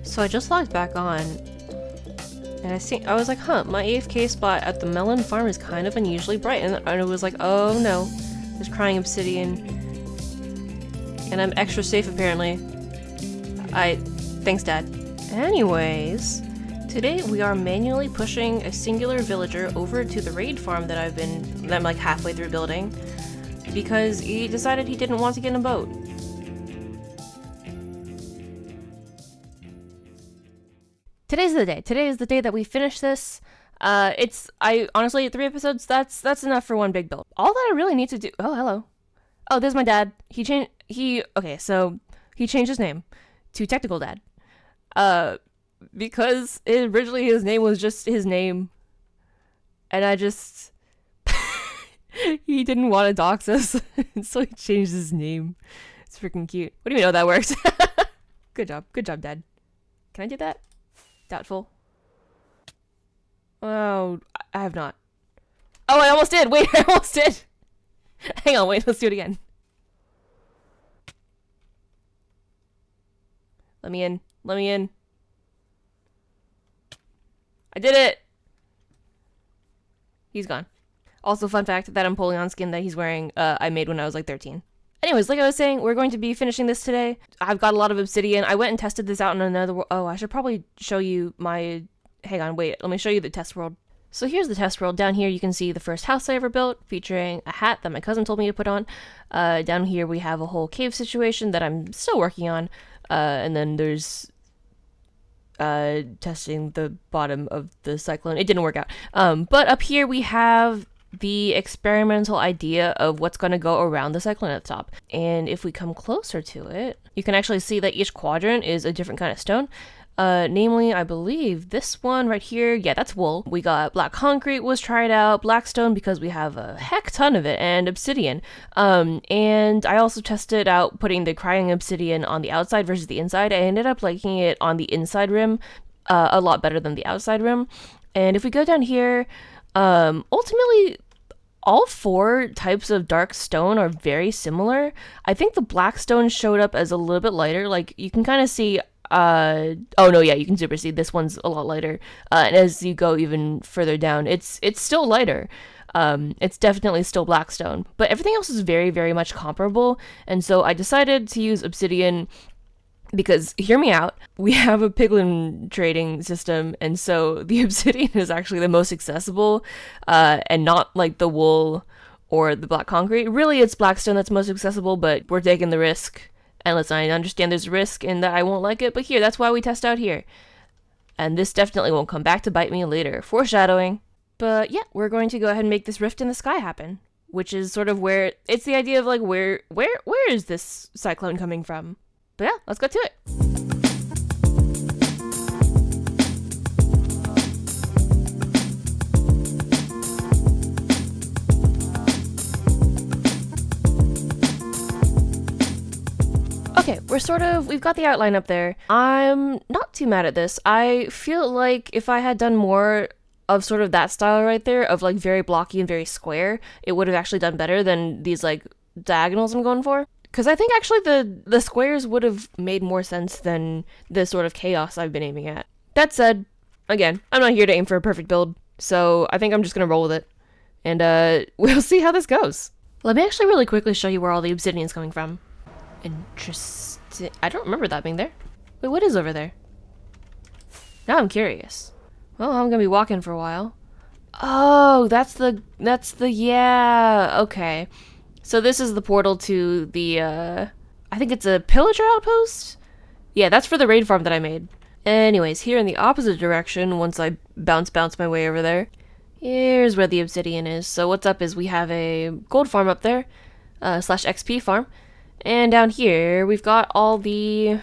So I just logged back on, and I was like, huh, my AFK spot at the melon farm is kind of unusually bright, and it was like, oh no, there's crying obsidian, and I'm extra safe apparently. Thanks Dad. Anyways, today we are manually pushing a singular villager over to the raid farm that I'm like halfway through building, because he decided he didn't want to get in a boat. Today's the day. Today is the day that we finish this. Honestly, 3 episodes, that's enough for one big build. All that I really need to do— oh, hello. Oh, there's my dad. He changed his name to Technical Dad. Because originally his name was just his name. And he didn't want to dox us, so he changed his name. It's freaking cute. What do you know that works? Good job, Dad. Can I do that? Doubtful. Oh, I have not. Oh, I almost did! Wait, I almost did! Hang on, wait, let's do it again. Let me in. I did it! He's gone. Also, fun fact, that Empoleon skin that he's wearing, I made when I was like 13. Anyways, like I was saying, we're going to be finishing this today. I've got a lot of obsidian. I went and tested this out in another world. Oh, I should probably show you my— hang on, wait, let me show you the test world. So here's the test world. Down here you can see the first house I ever built, featuring a hat that my cousin told me to put on. Down here we have a whole cave situation that I'm still working on. And then there's testing the bottom of the cyclone. It didn't work out. But up here we have the experimental idea of what's going to go around the cyclone at the top. And if we come closer to it, you can actually see that each quadrant is a different kind of stone. Namely, I believe this one right here, yeah, that's wool. We got black concrete was tried out, black stone because we have a heck ton of it, and obsidian. And I also tested out putting the crying obsidian on the outside versus the inside. I ended up liking it on the inside rim a lot better than the outside rim. And if we go down here, ultimately, all 4 types of dark stone are very similar. I think the black stone showed up as a little bit lighter. Like, you can kind of see, oh no, yeah, you can super see this one's a lot lighter. And as you go even further down, it's still lighter. It's definitely still black stone. But everything else is very, very much comparable. And so I decided to use obsidian because, hear me out, we have a piglin trading system, and so the obsidian is actually the most accessible, and not like the wool or the black concrete. Really, it's blackstone that's most accessible, but we're taking the risk. And listen, I understand there's a risk and that I won't like it, but here, that's why we test out here. And this definitely won't come back to bite me later. Foreshadowing. But yeah, we're going to go ahead and make this rift in the sky happen, which is sort of where— it's the idea of like, where is this cyclone coming from? But yeah, let's go to it. Okay, we've got the outline up there. I'm not too mad at this. I feel like if I had done more of sort of that style right there, of like very blocky and very square, it would have actually done better than these like diagonals I'm going for. Because I think actually the squares would have made more sense than the sort of chaos I've been aiming at. That said, again, I'm not here to aim for a perfect build, so I think I'm just going to roll with it. And we'll see how this goes. Let me actually really quickly show you where all the obsidian's coming from. Interesting. I don't remember that being there. Wait, what is over there? Now I'm curious. Well, I'm going to be walking for a while. Oh, that's the— yeah, okay. So this is the portal to the, I think it's a pillager outpost? Yeah, that's for the raid farm that I made. Anyways, here in the opposite direction, once I bounce my way over there, here's where the obsidian is. So what's up is we have a gold farm up there, slash XP farm. And down here, we've got all the—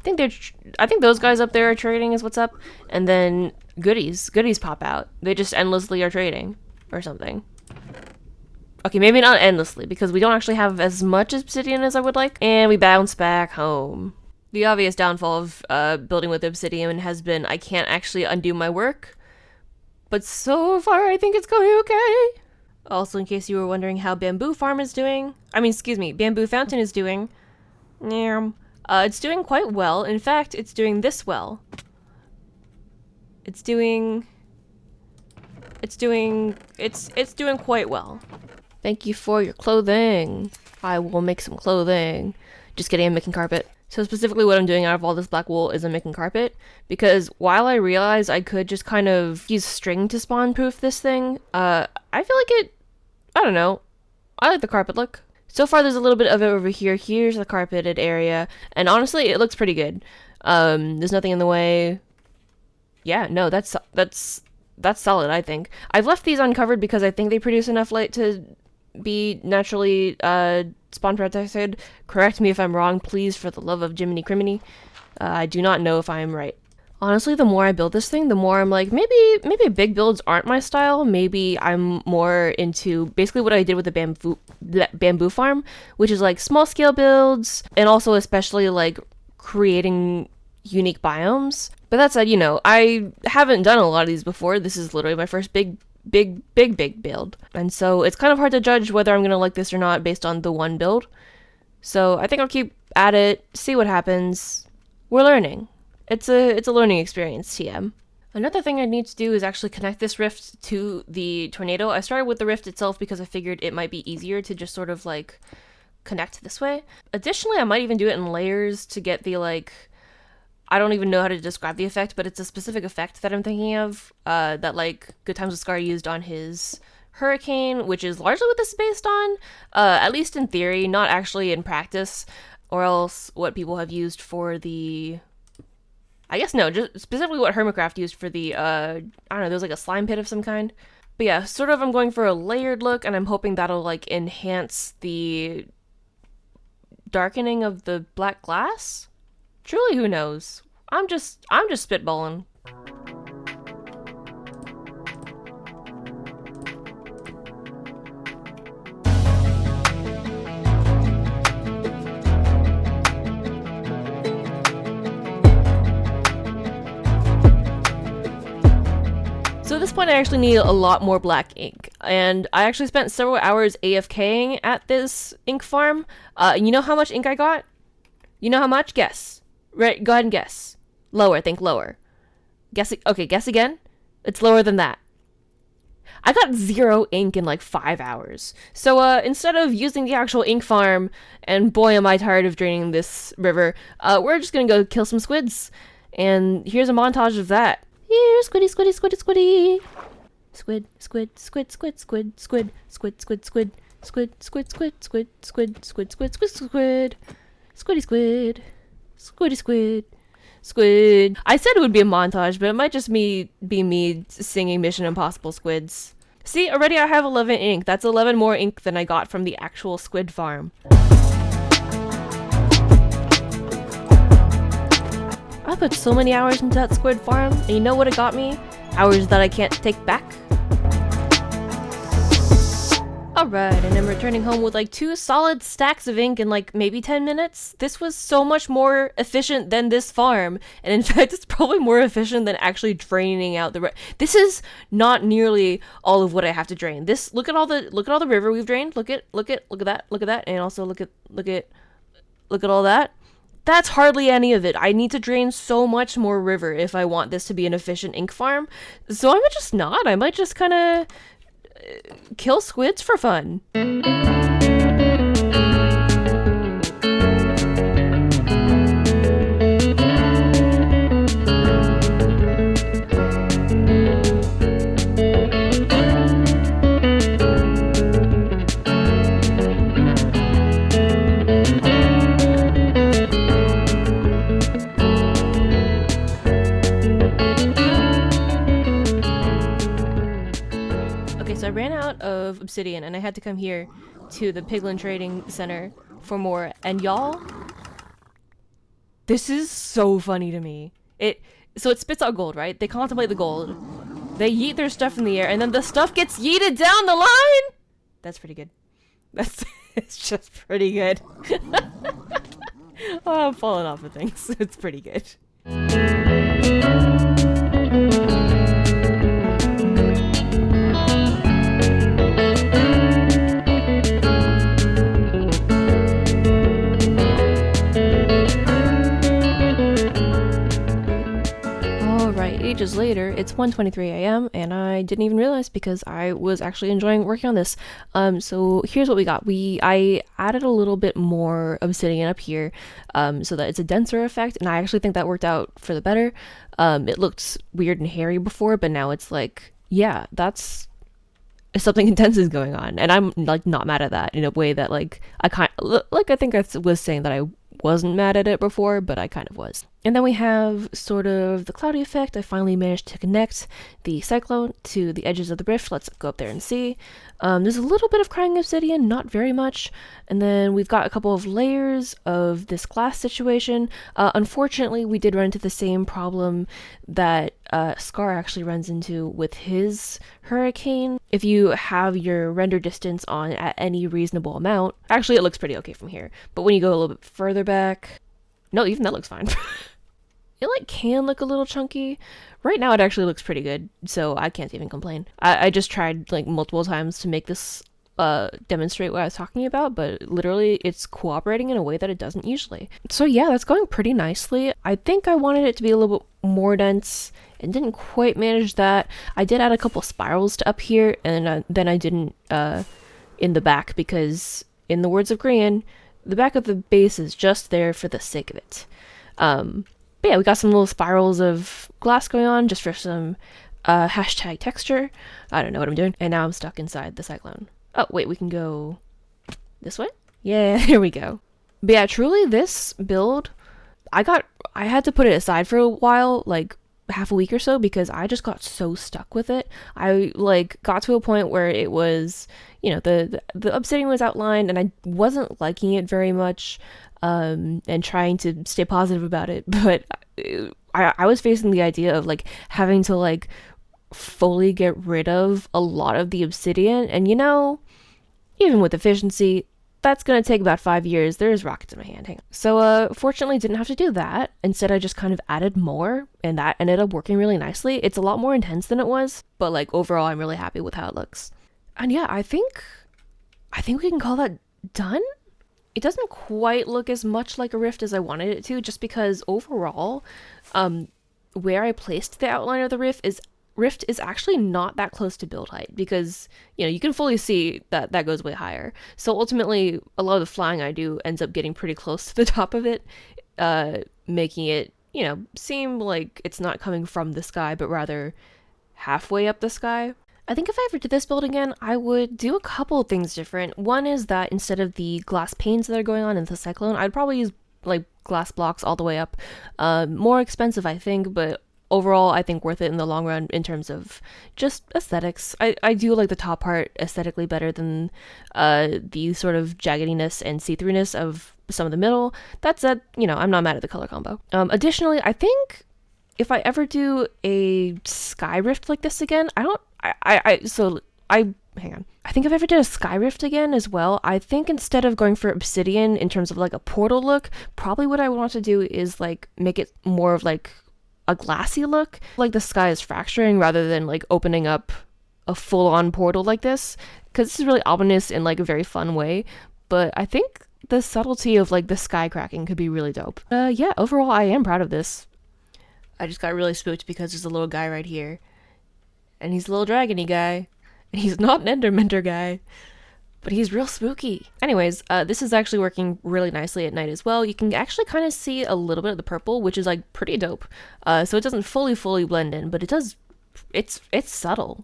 I think those guys up there are trading is what's up. And then goodies pop out. They just endlessly are trading or something. Okay, maybe not endlessly, because we don't actually have as much obsidian as I would like. And we bounce back home. The obvious downfall of building with obsidian has been I can't actually undo my work. But so far, I think it's going okay. Also, in case you were wondering how Bamboo Farm is doing, Bamboo Fountain is doing, It's doing quite well. In fact, it's doing this well. It's doing quite well. Thank you for your clothing. I will make some clothing. Just kidding, I'm making carpet. So specifically what I'm doing out of all this black wool is I'm making carpet, because while I realize I could just kind of use string to spawn proof this thing, I feel like I don't know, I like the carpet look. So far there's a little bit of it over here. Here's the carpeted area, and honestly it looks pretty good. There's nothing in the way. Yeah, no, that's solid, I think. I've left these uncovered because I think they produce enough light to be naturally spawn protected. Correct me if I'm wrong, please, for the love of Jiminy Criminy. I do not know if I am right. Honestly, the more I build this thing, the more I'm like, maybe big builds aren't my style. Maybe I'm more into basically what I did with the bamboo farm, which is like small scale builds, and also especially like creating unique biomes. But that said, you know, I haven't done a lot of these before. This is literally my first big build. And so it's kind of hard to judge whether I'm going to like this or not based on the one build. So I think I'll keep at it, see what happens. We're learning. It's a learning experience, TM. Another thing I need to do is actually connect this rift to the tornado. I started with the rift itself because I figured it might be easier to just sort of like connect this way. Additionally, I might even do it in layers to get the like, I don't even know how to describe the effect, but it's a specific effect that I'm thinking of, that like Good Times with Scar used on his hurricane, which is largely what this is based on, at least in theory, not actually in practice, or else what people have used for the, I guess no, just specifically what Hermitcraft used for the, I don't know, there's like a slime pit of some kind. But yeah, sort of I'm going for a layered look, and I'm hoping that'll like enhance the darkening of the black glass? Truly, who knows? I'm just spitballing. So at this point I actually need a lot more black ink, and I actually spent several hours AFKing at this ink farm. You know how much ink I got? You know how much? Guess. Right, go ahead and guess. Lower, think lower. Guess, okay, guess again. It's lower than that. I got 0 ink in like 5 hours. So instead of using the actual ink farm, and boy am I tired of draining this river, we're just gonna go kill some squids. And here's a montage of that. Here, squiddy, squiddy, squiddy, squiddy. Squid, squid, squid, squid, squid, squid, squid, squid, squid, squid, squid, squid, squid, squid, squid, squid, squid, squid, squiddy, squid, squiddy, squid, squid. I said it would be a montage, but it might just be me singing Mission Impossible Squids. See, already I have 11 ink. That's 11 more ink than I got from the actual squid farm. I put so many hours into that squid farm, and you know what it got me? Hours that I can't take back. Alright, and I'm returning home with like 2 solid stacks of ink in like maybe 10 minutes. This was so much more efficient than this farm, and in fact it's probably more efficient than actually draining out the This is not nearly all of what I have to drain. This, look at all the river we've drained. Look at that, and also look at all that. That's hardly any of it. I need to drain so much more river if I want this to be an efficient ink farm. So I might just not. I might just kind of kill squids for fun. I ran out of obsidian and I had to come here to the Piglin Trading Center for more, and y'all, this is so funny to me. So it spits out gold, right? They contemplate the gold, they yeet their stuff in the air, and then the stuff gets yeeted down the line. That's pretty good. It's just pretty good. Oh, I'm falling off of things. It's pretty good. Alright, ages later, it's 1:23 a.m. and I didn't even realize because I was actually enjoying working on this. So here's what we got. I added a little bit more obsidian up here, so that it's a denser effect, and I actually think that worked out for the better. It looked weird and hairy before, but now it's like, yeah, that's something intense is going on, and I'm like not mad at that in a way that like I think I was saying that I wasn't mad at it before, but I kind of was. And then we have sort of the cloudy effect. I finally managed to connect the cyclone to the edges of the rift. Let's go up there and see. There's a little bit of crying obsidian, not very much. And then we've got a couple of layers of this glass situation. Unfortunately, we did run into the same problem that Scar actually runs into with his hurricane. If you have your render distance on at any reasonable amount, actually it looks pretty okay from here. But when you go a little bit further back, no, even that looks fine. It like can look a little chunky. Right now it actually looks pretty good, so I can't even complain. I just tried like multiple times to make this demonstrate what I was talking about, but literally it's cooperating in a way that it doesn't usually. So yeah, that's going pretty nicely. I think I wanted it to be a little bit more dense and didn't quite manage that. I did add a couple spirals to up here, and then I didn't in the back because, in the words of Grian, the back of the base is just there for the sake of it. But yeah, we got some little spirals of glass going on just for some hashtag texture. I don't know what I'm doing. And now I'm stuck inside the cyclone. Oh, wait, we can go this way? Yeah, here we go. But yeah, truly this build, I had to put it aside for a while, like half a week or so, because I just got so stuck with it. I like got to a point where it was, you know, the obsidian was outlined and I wasn't liking it very much, and trying to stay positive about it, but I was facing the idea of like having to like fully get rid of a lot of the obsidian, and you know, even with efficiency, that's gonna take about 5 years. There's rockets in my hand. Hang on. So fortunately didn't have to do that. Instead I just kind of added more, and that ended up working really nicely. It's a lot more intense than it was, but like overall I'm really happy with how it looks. And yeah, I think we can call that done. It doesn't quite look as much like a rift as I wanted it to, just because overall, where I placed the outline of the rift is actually not that close to build height, because, you know, you can fully see that that goes way higher. So ultimately, a lot of the flying I do ends up getting pretty close to the top of it, making it, you know, seem like it's not coming from the sky, but rather halfway up the sky. I think if I ever did this build again, I would do a couple of things different. One is that instead of the glass panes that are going on in the cyclone, I'd probably use like glass blocks all the way up. More expensive, I think, but overall I think worth it in the long run in terms of just aesthetics. I do like the top part aesthetically better than the sort of jaggediness and see-throughness of some of the middle. That said, you know, I'm not mad at the color combo. Additionally, I think if I ever do a sky rift like this again, hang on. I think if I ever did a sky rift again as well, I think instead of going for obsidian in terms of like a portal look, probably what I would want to do is like make it more of like a glassy look, like the sky is fracturing rather than like opening up a full-on portal like this, because this is really ominous in like a very fun way. But I think the subtlety of like the sky cracking could be really dope. Yeah, overall I am proud of this. I just got really spooked because there's a little guy right here, and he's a little dragony guy, and he's not an endermender guy, but he's real spooky. Anyways, this is actually working really nicely at night as well. You can actually kind of see a little bit of the purple, which is like pretty dope. So it doesn't fully blend in, but it does. It's subtle.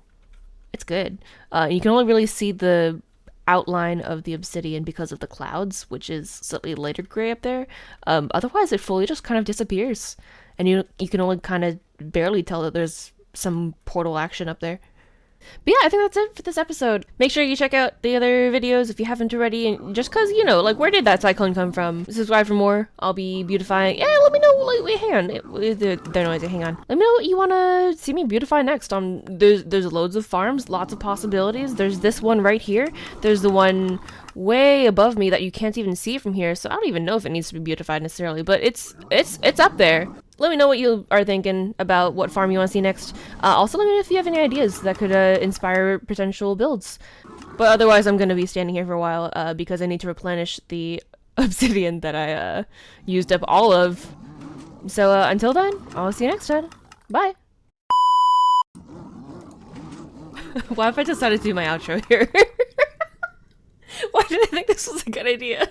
It's good. You can only really see the outline of the obsidian because of the clouds, which is slightly lighter gray up there. Otherwise, it fully just kind of disappears, and you can only kind of barely tell that there's some portal action up there. But yeah, I think that's it for this episode. Make sure you check out the other videos if you haven't already, and just cause, you know, like, where did that cyclone come from? Subscribe for more. I'll be beautifying. Yeah, let me know, like, wait, hang on. They're noisy, hang on. Let me know what you wanna see me beautify next. There's loads of farms, lots of possibilities. There's this one right here. There's the one way above me that you can't even see from here, so I don't even know if it needs to be beautified necessarily, but it's up there. Let me know what you are thinking about what farm you want to see next. Also, let me know if you have any ideas that could inspire potential builds. But otherwise, I'm going to be standing here for a while because I need to replenish the obsidian that I used up all of. So until then, I'll see you next time. Bye. Why if I decided to do my outro here? Why did I think this was a good idea?